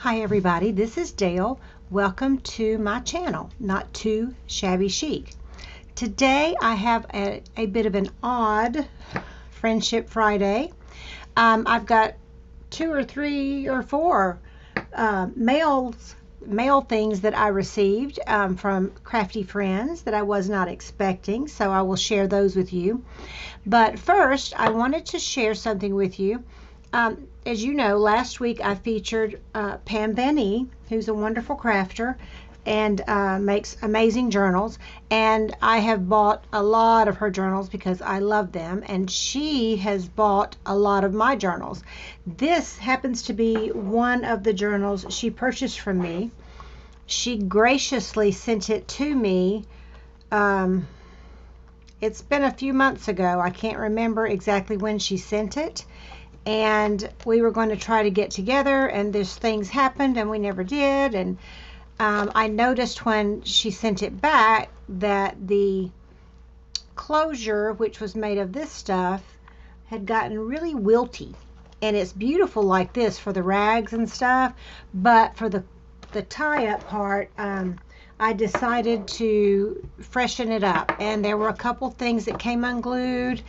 Hi everybody, this is Gail. Welcome to my channel, Not Too Shabby Chic. Today I have a bit of an odd Friendship Friday. I've got 2 or 3 or 4 mail things that I received from crafty friends that I was not expecting, so I will share those with you. But first, I wanted to share something with you. As you know, last week I featured Pam VanEe, who's a wonderful crafter and makes amazing journals, and I have bought a lot of her journals because I love them, and she has bought a lot of my journals. This happens to be one of the journals she purchased from me. She graciously sent it to me. It's been a few months ago. I can't remember exactly when she sent it. And we were going to try to get together, and these things happened and we never did. And I noticed when she sent it back that the closure, which was made of this stuff, had gotten really wilty. And it's beautiful like this for the rags and stuff, but for the tie-up part, I decided to freshen it up. And there were a couple things that came unglued,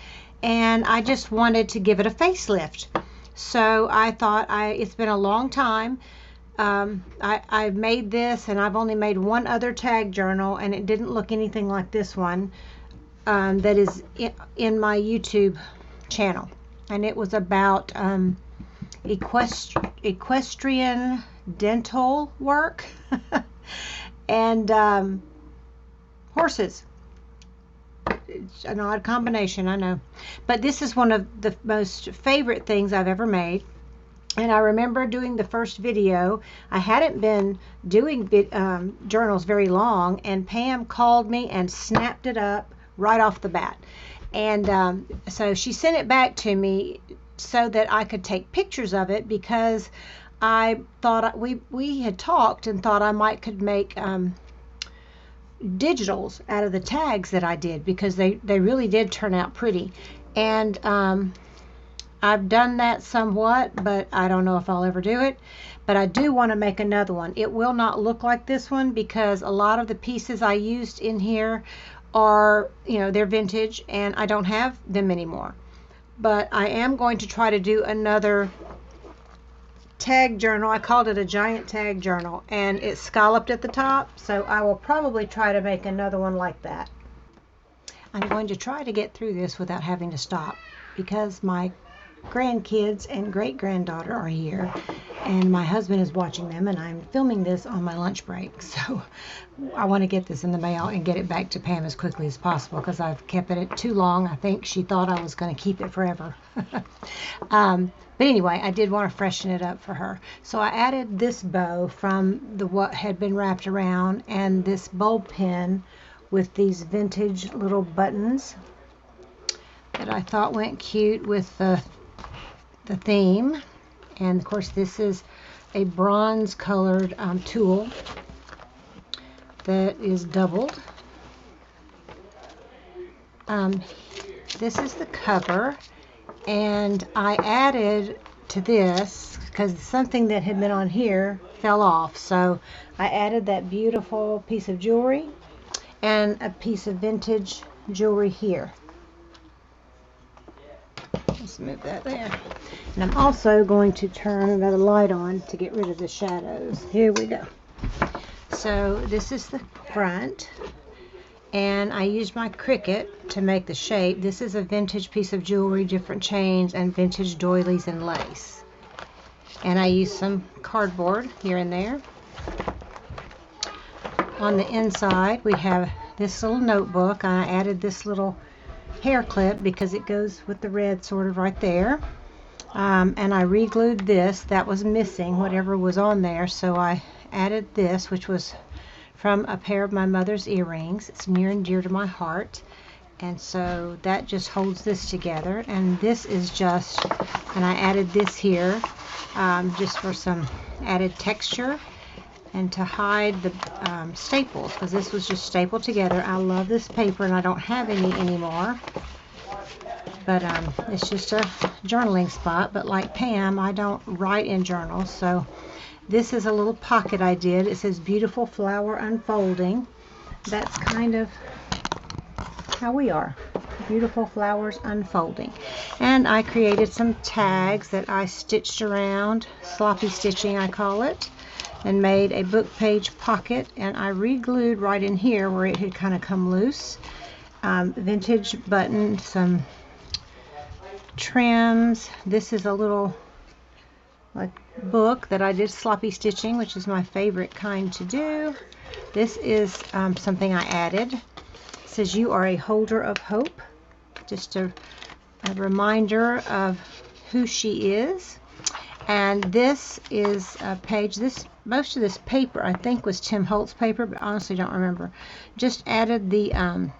and I just wanted to give it a facelift. So I thought, it's been a long time. I made this, and I've only made one other tag journal, and it didn't look anything like this one that is in my YouTube channel. And it was about equestrian dental work and horses. It's an odd combination, I know, but this is one of the most favorite things I've ever made. And I remember doing the first video. I hadn't been doing journals very long, and Pam called me and snapped it up right off the bat. And so she sent it back to me so that I could take pictures of it, because I thought we had talked and thought I could make digitals out of the tags that I did, because they really did turn out pretty. And I've done that somewhat, but I don't know if I'll ever do it. But I do want to make another one. It will not look like this one, because a lot of the pieces I used in here are, they're vintage, and I don't have them anymore. But I am going to try to do another tag journal. I called it a giant tag journal, and it's scalloped at the top, so I will probably try to make another one like that. I'm going to try to get through this without having to stop, because my grandkids and great-granddaughter are here, and my husband is watching them, and I'm filming this on my lunch break, so I want to get this in the mail and get it back to Pam as quickly as possible, because I've kept it too long. I think she thought I was going to keep it forever. But anyway, I did want to freshen it up for her. So I added this bow from what had been wrapped around, and this bulb pin with these vintage little buttons that I thought went cute with the theme. And of course, this is a bronze colored tulle that is doubled. This is the cover. And I added to this, because something that had been on here fell off, so I added that beautiful piece of jewelry and a piece of vintage jewelry here. Let's move that there. And I'm also going to turn another light on to get rid of the shadows. Here we go. So this is the front. And I used my Cricut to make the shape. This is a vintage piece of jewelry, different chains, and vintage doilies and lace. And I used some cardboard here and there. On the inside, we have this little notebook. I added this little hair clip because it goes with the red sort of right there. And I re-glued this. That was missing, whatever was on there. So I added this, which was from a pair of my mother's earrings. It's near and dear to my heart, and so that just holds this together. And this is just, and I added this here just for some added texture and to hide the staples, because this was just stapled together. I love this paper, and I don't have any anymore. but it's just a journaling spot. But like Pam, I don't write in journals, so this is a little pocket I did. It says beautiful flower unfolding. That's kind of how we are. Beautiful flowers unfolding. And I created some tags that I stitched around, sloppy stitching I call it, and made a book page pocket, and I re-glued right in here where it had kind of come loose. Vintage button, some trims. This is a little like book that I did sloppy stitching, which is my favorite kind to do. This is something I added. It says you are a holder of hope. Just a reminder of who she is. And this is a page. Most of this paper I think was Tim Holtz paper, but honestly don't remember. Just added the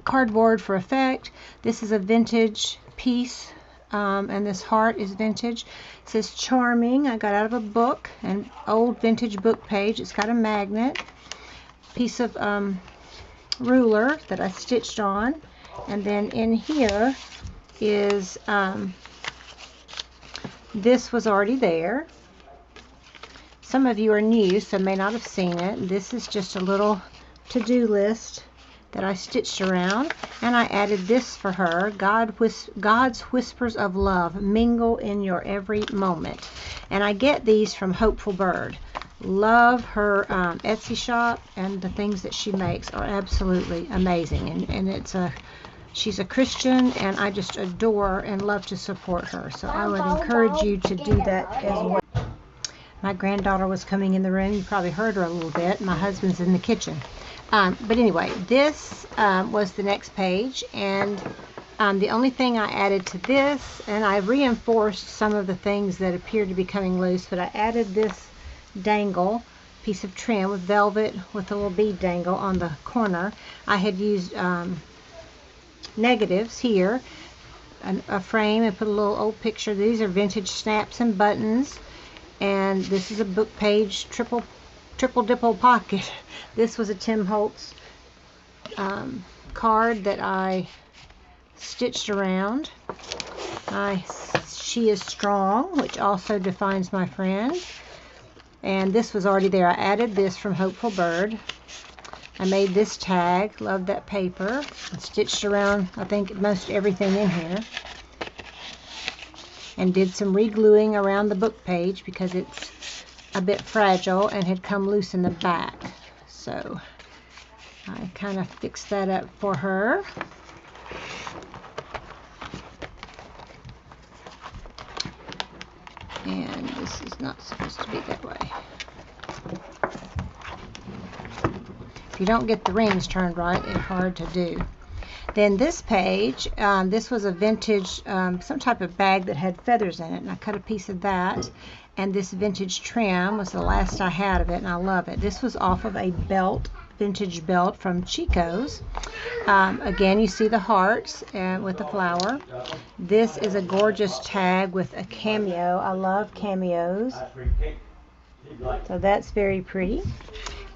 cardboard for effect. This is a vintage piece, and this heart is vintage. It says charming. I got out of a book, an old vintage book page. It's got a magnet, piece of ruler that I stitched on, and then in here is this was already there. Some of you are new, so may not have seen it. This is just a little to-do list that I stitched around, and I added this for her. God's whispers of love mingle in your every moment. And I get these from Hopeful Bird. Love her Etsy shop, and the things that she makes are absolutely amazing. And she's a Christian, and I just adore and love to support her. So I would encourage you to do that as well. My granddaughter was coming in the room. You probably heard her a little bit. My husband's in the kitchen. But anyway, this was the next page, and the only thing I added to this, and I reinforced some of the things that appeared to be coming loose, but I added this dangle piece of trim with velvet with a little bead dangle on the corner. I had used negatives here, a frame, and put a little old picture. These are vintage snaps and buttons, and this is a book page triple dipple pocket. This was a Tim Holtz card that I stitched around. She is strong, which also defines my friend. And this was already there. I added this from Hopeful Bird. I made this tag. Love that paper. I stitched around, I think, most everything in here. And did some re-gluing around the book page because it's a bit fragile and had come loose in the back. So I kind of fixed that up for her. And this is not supposed to be that way. If you don't get the rings turned right, it's hard to do. Then this page, this was a vintage, some type of bag that had feathers in it, and I cut a piece of that. And this vintage trim was the last I had of it, and I love it. This was off of a belt, vintage belt from Chico's. Again, you see the hearts with the flower. This is a gorgeous tag with a cameo. I love cameos. So that's very pretty.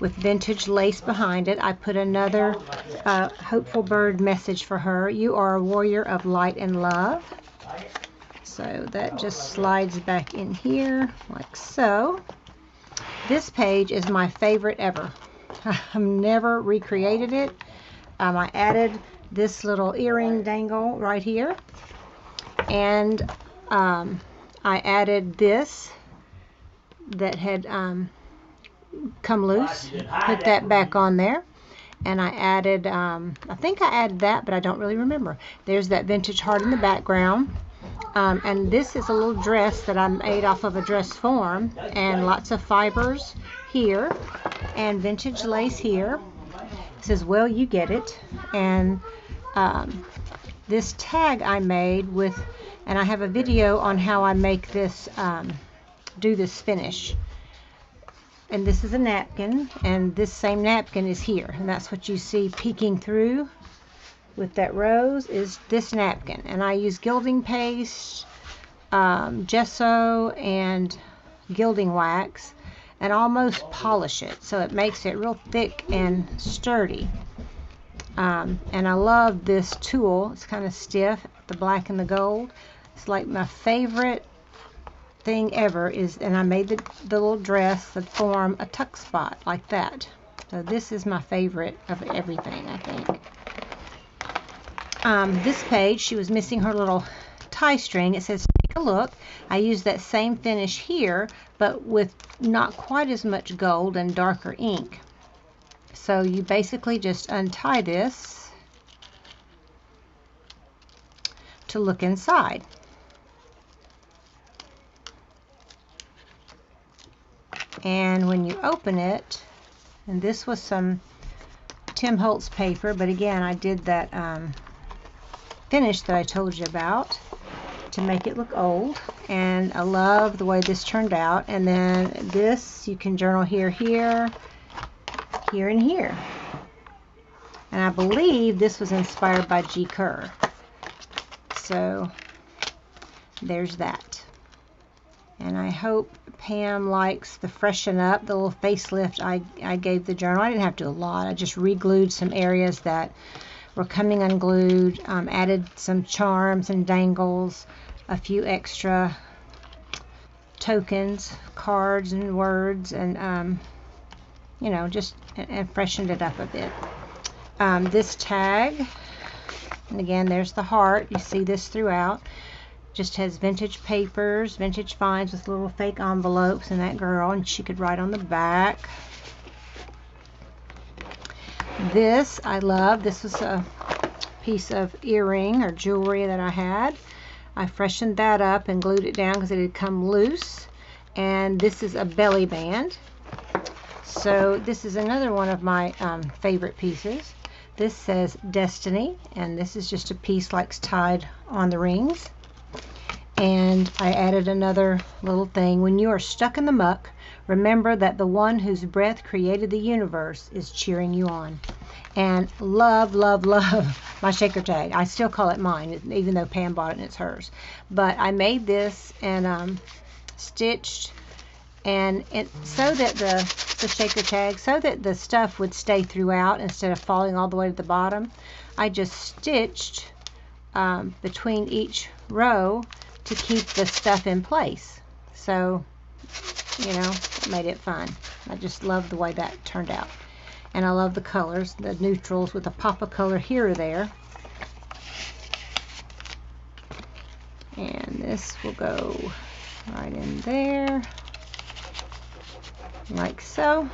With vintage lace behind it. I put another Hopeful Bird message for her. You are a warrior of light and love. So that just slides back in here like so. This page is my favorite ever. I've never recreated it. I added this little earring dangle right here, and I added this that had come loose, put that back on there, and I added I think I added that, but I don't really remember. There's that vintage heart in the background. And this is a little dress that I made off of a dress form, and lots of fibers here and vintage lace here. It says, well, you get it. And this tag I made with, and I have a video on how I make this, do this finish. And this is a napkin, and this same napkin is here, and that's what you see peeking through with that rose is this napkin. And I use gilding paste, gesso, and gilding wax, and almost polish it so it makes it real thick and sturdy. And I love this tulle. It's kind of stiff, the black and the gold. It's like my favorite thing ever is, and I made the little dress that form a tuck spot like that. So this is my favorite of everything, I think. This page, she was missing her little tie string. It says, take a look. I used that same finish here, but with not quite as much gold and darker ink. So you basically just untie this to look inside. And when you open it, and this was some Tim Holtz paper, but again, I did that finish that I told you about to make it look old, and I love the way this turned out. And then this, you can journal here, here, here, and here. And I believe this was inspired by G. Kerr. So there's that. And I hope Pam likes the freshen up, the little facelift I gave the journal. I didn't have to do a lot. I just re-glued some areas that were coming unglued, added some charms and dangles, a few extra tokens, cards and words, and you know, just and freshened it up a bit. This tag, and again, there's the heart. You see this throughout. Just has vintage papers, vintage finds with little fake envelopes, and that girl, and she could write on the back. This I love. This was a piece of earring or jewelry that I had. I freshened that up and glued it down because it had come loose. And this is a belly band. So this is another one of my favorite pieces. This says Destiny, and this is just a piece like tied on the rings. And I added another little thing. When you are stuck in the muck, remember that the one whose breath created the universe is cheering you on. And love, love, love my shaker tag. I still call it mine, even though Pam bought it and it's hers. But I made this and stitched, and so that the shaker tag, so that the stuff would stay throughout instead of falling all the way to the bottom, I just stitched between each row to keep the stuff in place. So, you know, it made it fun. I just love the way that turned out. And I love the colors, the neutrals with a pop of color here or there. And this will go right in there, like so.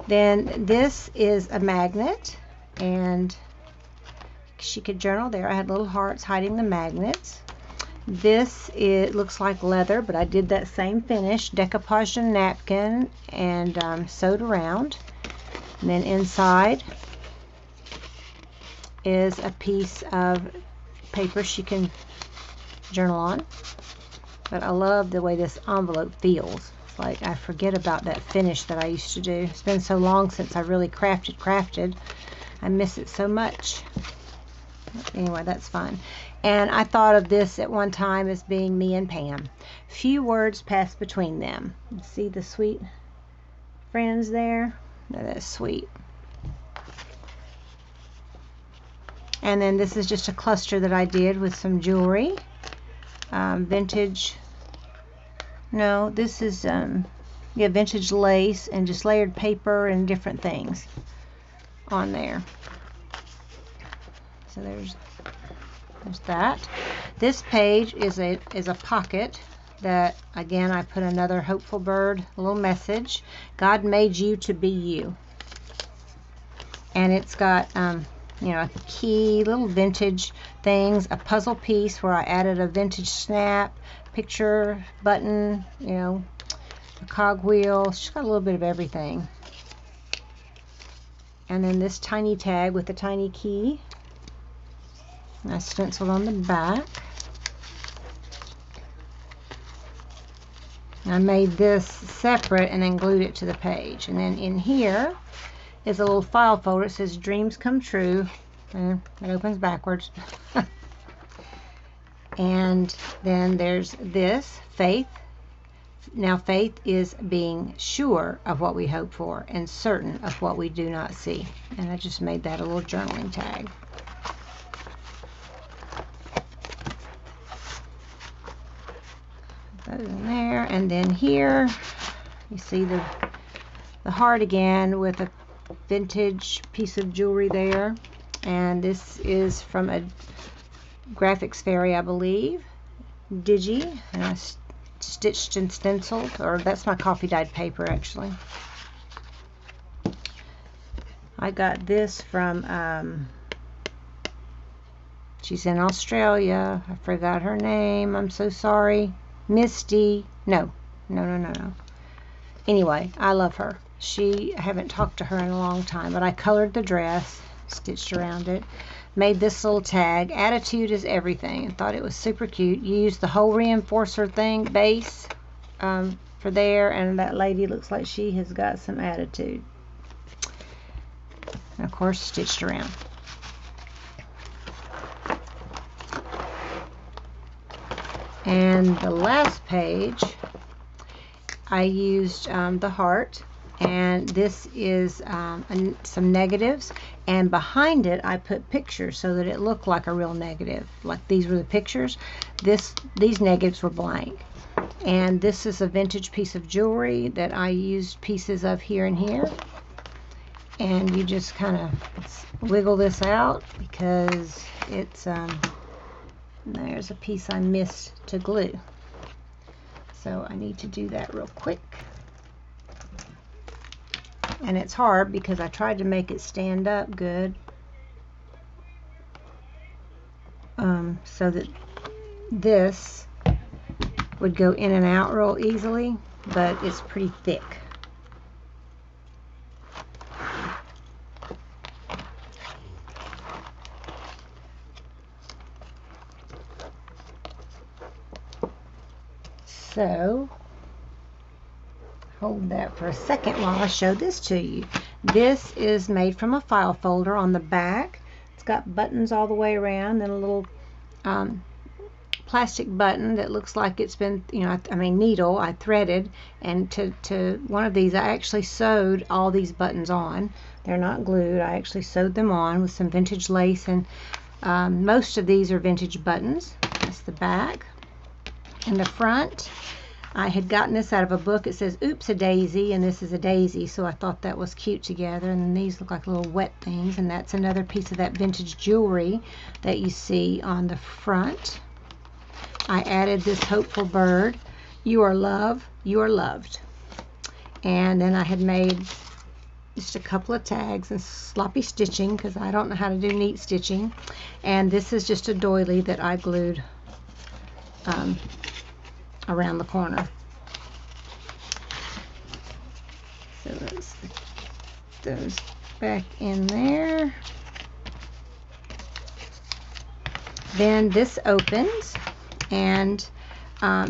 Then this is a magnet, and she could journal there. I had little hearts hiding the magnets. This, it looks like leather, but I did that same finish, decoupaged a napkin and sewed around. And then inside is a piece of paper she can journal on. But I love the way this envelope feels. It's like I forget about that finish that I used to do. It's been so long since I really crafted. I miss it so much. Anyway, that's fun. And I thought of this at one time as being me and Pam. Few words passed between them. See the sweet friends there? No, that's sweet. And then this is just a cluster that I did with some jewelry. Vintage. No, this is yeah, vintage lace and just layered paper and different things on there. So there's that. This page is a pocket that, again, I put another hopeful bird, a little message. God made you to be you. And it's got you know, a key, little vintage things, a puzzle piece where I added a vintage snap, picture, button, you know, a cogwheel. She's got a little bit of everything. And then this tiny tag with a tiny key. I stenciled on the back. I made this separate and then glued it to the page. And then in here is a little file folder. It says Dreams Come True. And it opens backwards. And then there's this, Faith, Now faith is being sure of what we hope for and certain of what we do not see. And I just made that a little journaling tag. Put those in there, and then here you see the heart again with a vintage piece of jewelry there. And this is from a Graphics Fairy, I believe, Digi, and I stitched and stenciled, or that's my coffee dyed paper actually. I got this from she's in Australia. I forgot her name. I'm so sorry. Misty. No. Anyway, I love her. I haven't talked to her in a long time, but I colored the dress, stitched around it, made this little tag. Attitude is everything. I thought it was super cute. Used the whole reinforcer thing, base, for there, and that lady looks like she has got some attitude. And of course, stitched around. And the last page, I used the heart, and this is some negatives, and behind it I put pictures so that it looked like a real negative. Like these were the pictures. These negatives were blank. And this is a vintage piece of jewelry that I used pieces of here and here. And you just kind of wiggle this out because it's there's a piece I missed to glue. So I need to do that real quick. And it's hard because I tried to make it stand up good, so that this would go in and out real easily, but it's pretty thick. So hold that for a second while I show this to you. This is made from a file folder on the back. It's got buttons all the way around, and a little plastic button that looks like it's been, needle I threaded, and to one of these I actually sewed all these buttons on. They're not glued. I actually sewed them on with some vintage lace, and most of these are vintage buttons. That's the back. And the front, I had gotten this out of a book. It says Oops a Daisy, and this is a daisy, so I thought that was cute together. And then these look like little wet things, and that's another piece of that vintage jewelry that you see on the front. I added this hopeful bird. You are love, you are loved. And then I had made just a couple of tags and sloppy stitching because I don't know how to do neat stitching. And this is just a doily that I glued around the corner. So let's put those back in there. Then this opens, and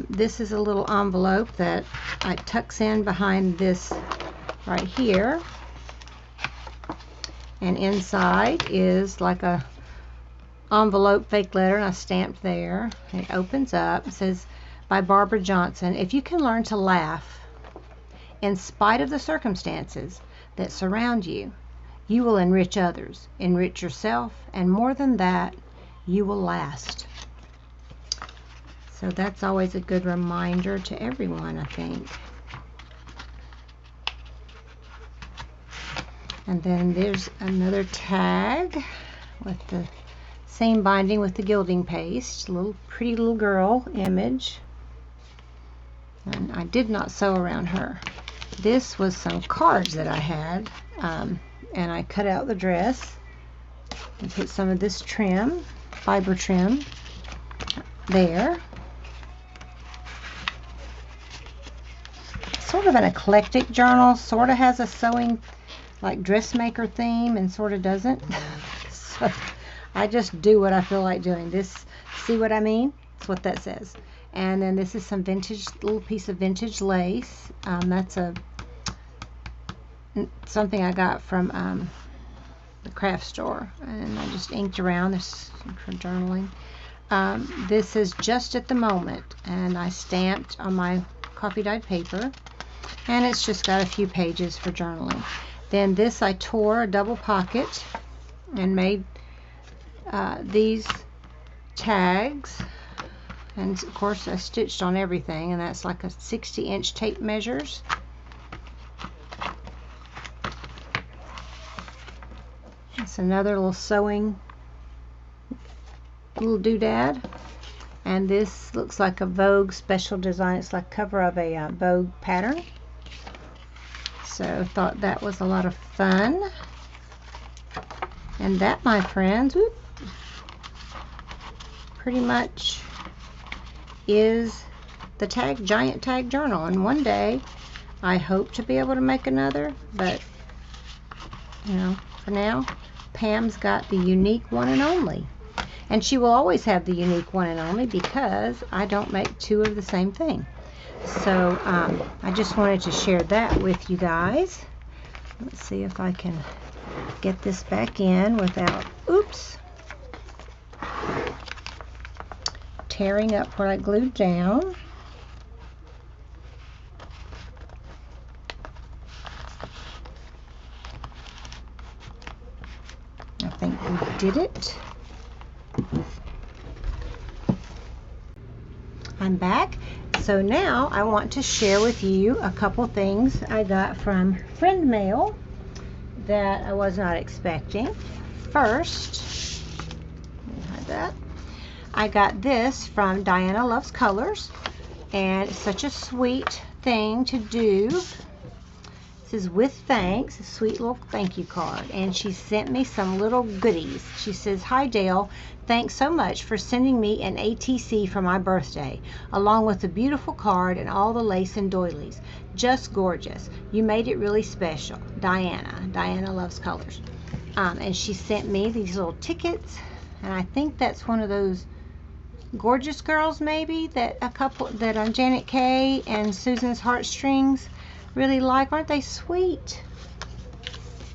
this is a little envelope that I tucks in behind this right here, and inside is like a envelope fake letter, and I stamped there. And it opens up. It says, by Barbara Johnson, if you can learn to laugh in spite of the circumstances that surround you, you will enrich others, enrich yourself, and more than that, you will last. So that's always a good reminder to everyone, I think. And then there's another tag with the same binding with the gilding paste, pretty little girl image. And I did not sew around her. This was some cards that I had, and I cut out the dress and put some of this trim, fiber trim, there. Sort of an eclectic journal, sort of has a sewing, like dressmaker theme, and sort of doesn't. So I just do what I feel like doing. This, see what I mean? That's what that says. And then this is some vintage, little piece of vintage lace. That's something I got from the craft store, and I just inked around this for journaling. This is just at the moment, and I stamped on my coffee dyed paper, and it's just got a few pages for journaling. Then this I tore a double pocket and made these tags, and of course I stitched on everything, and that's like a 60-inch tape measures. It's another little sewing little doodad, and this looks like a Vogue special design. It's like cover of a Vogue pattern. So thought that was a lot of fun. And that, my friends, whoop, pretty much is the giant tag journal. And one day I hope to be able to make another, but you know, for now Pam's got the unique one and only, and she will always have the unique one and only because I don't make two of the same thing. So I just wanted to share that with you guys. Let's see if I can get this back in without, oops, tearing up what I glued down. I think we did it. I'm back. So now I want to share with you a couple things I got from friend mail that I was not expecting. First, let me hide that. I got this from Diana Loves Colors, and it's such a sweet thing to do. This is with thanks, a sweet little thank you card, and she sent me some little goodies. She says, "Hi Dale, thanks so much for sending me an ATC for my birthday, along with a beautiful card and all the lace and doilies. Just gorgeous. You made it really special. Diana Loves Colors." And she sent me these little tickets, and I think that's one of those Gorgeous Girls maybe that Janet K and Susan's Heartstrings really like. Aren't they sweet?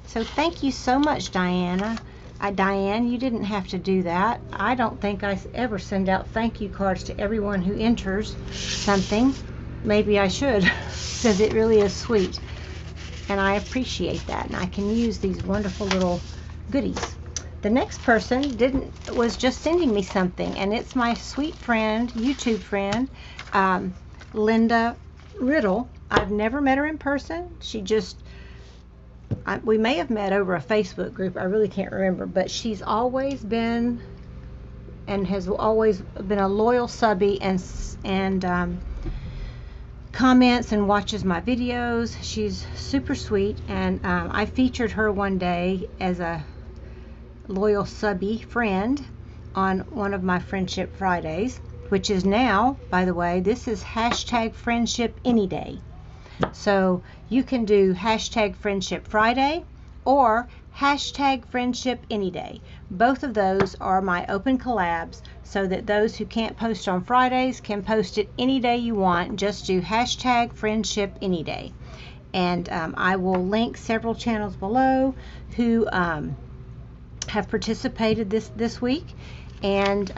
So thank you so much, Diana. Diane, you didn't have to do that. I don't think I ever send out thank you cards to everyone who enters something. Maybe I should, because it really is sweet, and I appreciate that, and I can use these wonderful little goodies. The next person was just sending me something, and it's my sweet friend, YouTube friend, Linda Riddle. I've never met her in person. We may have met over a Facebook group. I really can't remember, but she's always been and has always been a loyal subby and comments and watches my videos. She's super sweet, and I featured her one day as a loyal subby friend on one of my Friendship Fridays, which is now, by the way, this is hashtag Friendship Anyday. So you can do hashtag Friendship Friday or hashtag Friendship Anyday. Both of those are my open collabs, so that those who can't post on Fridays can post it any day you want. Just do hashtag Friendship Anyday. And I will link several channels below who have participated this week, and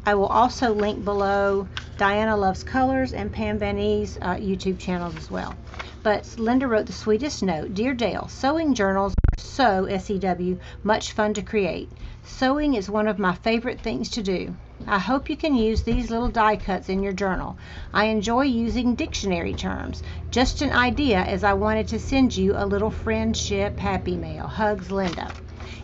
I will also link below Diana Loves Colors and Pam VanEe's YouTube channels as well. But Linda wrote the sweetest note. "Dear Dale, sewing journals are so SEW much fun to create. Sewing is one of my favorite things to do. I hope you can use these little die cuts in your journal. I enjoy using dictionary terms. Just an idea, as I wanted to send you a little friendship happy mail. Hugs, Linda.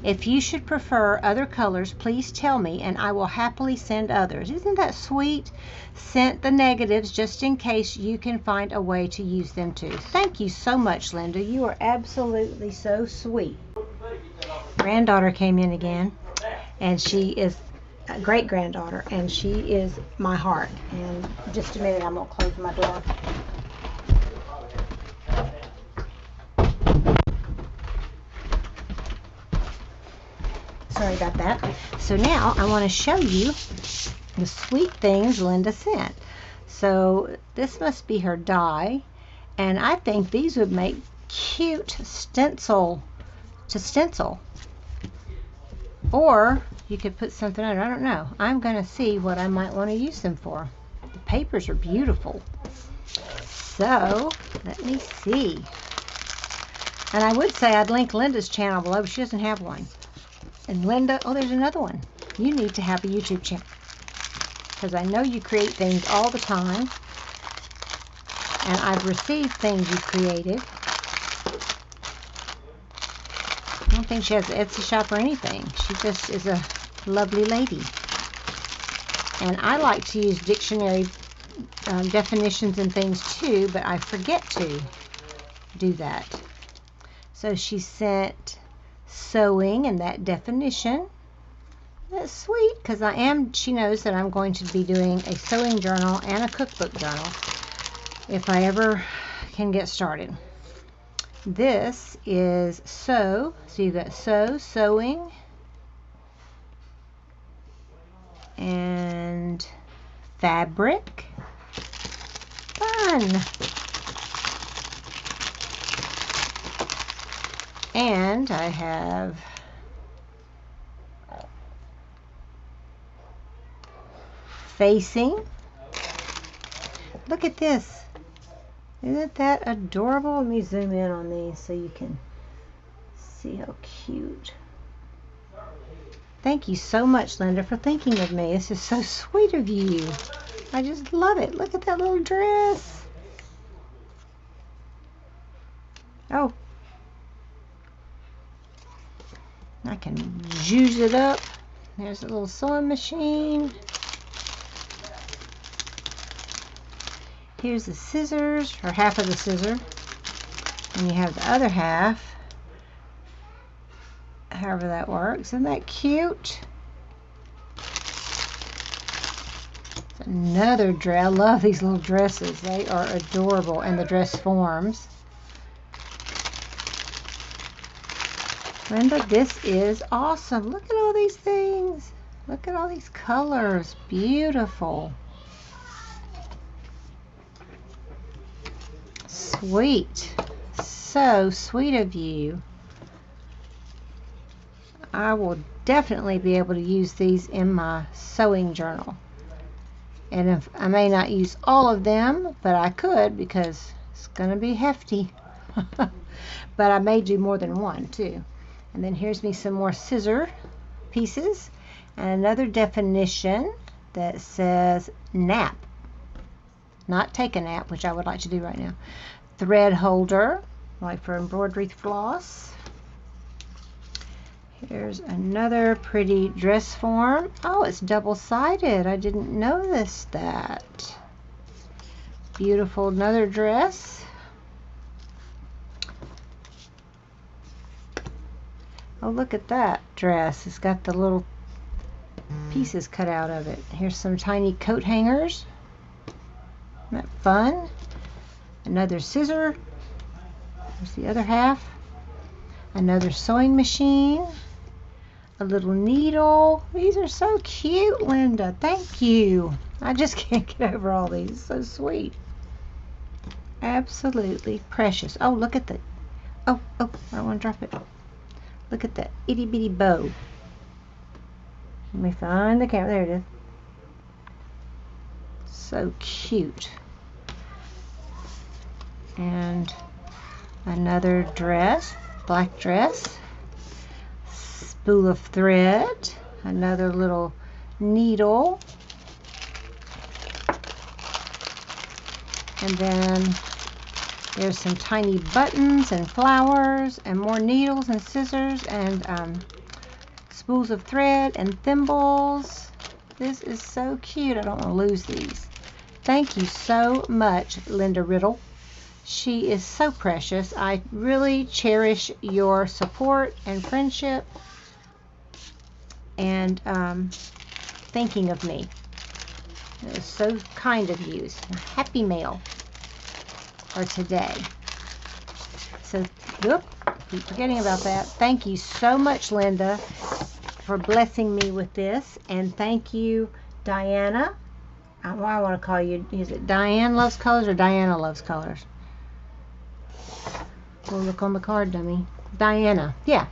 If you should prefer other colors, please tell me, and I will happily send others." Isn't that sweet? Sent the negatives just in case you can find a way to use them too. Thank you so much, Linda. You are absolutely so sweet. Granddaughter came in again, and she is a great granddaughter, and she is my heart. And just a minute, I'm going to close my door. Sorry about that. So now I want to show you the sweet things Linda sent. So this must be her die, and I think these would make cute stencil to stencil, or you could put something under. I don't know. I'm going to see what I might want to use them for. papers are beautiful. So, let me see. And I would say I'd link Linda's channel below, but she doesn't have one. And Linda, oh, there's another one. You need to have a YouTube channel, because I know you create things all the time, and I've received things you created. I don't think she has an Etsy shop or anything. She just is a lovely lady. And I like to use dictionary definitions and things too, but I forget to do that. So she sent sewing and that definition. That's sweet, because she knows that I'm going to be doing a sewing journal and a cookbook journal if I ever can get started. This is sew. So you've got sewing, and fabric. Fun. And I have facing. Look at this. Isn't that adorable? Let me zoom in on these so you can see how cute. Thank you so much, Linda, for thinking of me. This is so sweet of you. I just love it. Look at that little dress. Oh. I can juice it up. There's a little sewing machine. Here's the scissors, or half of the scissor. And you have the other half. However that works. Isn't that cute? It's another dress. I love these little dresses. They are adorable. And the dress forms. Linda, this is awesome. Look at all these things. Look at all these colors. Beautiful. Sweet. So sweet of you. I will definitely be able to use these in my sewing journal. And if I may not use all of them, but I could, because it's going to be hefty. But I may do more than one too. And then here's me some more scissor pieces and another definition that says nap. Not take a nap, which I would like to do right now. Thread holder, like for embroidery floss. Here's another pretty dress form. Oh, it's double-sided. I didn't notice that. Beautiful, another dress. Oh, look at that dress. It's got the little pieces cut out of it. Here's some tiny coat hangers. Isn't that fun? Another scissor. Here's the other half. Another sewing machine. A little needle. These are so cute, Linda. Thank you. I just can't get over all these. So sweet. Absolutely precious. Oh, look at the... Oh, I don't want to drop it. Look at that itty bitty bow. Let me find the camera. There it is. So cute. And another dress, black dress. Spool of thread. Another little needle. And then there's some tiny buttons and flowers and more needles and scissors and spools of thread and thimbles. This is so cute. I don't want to lose these. Thank you so much, Linda Riddle. She is so precious. I really cherish your support and friendship and thinking of me. It was so kind of you. It's a happy mail for today. So, keep forgetting about that. Thank you so much, Linda, for blessing me with this. And thank you, Diana. I want to call you, is it Diane Loves Colors or Diana Loves Colors? We'll look on the card, dummy. Diana. Yeah.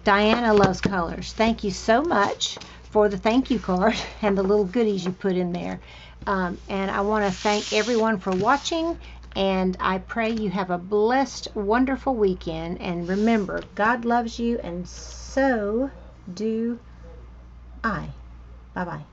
Diana Loves Colors. Thank you so much for the thank you card and the little goodies you put in there. And I want to thank everyone for watching, and I pray you have a blessed, wonderful weekend. And remember, God loves you, and so do I. Bye-bye.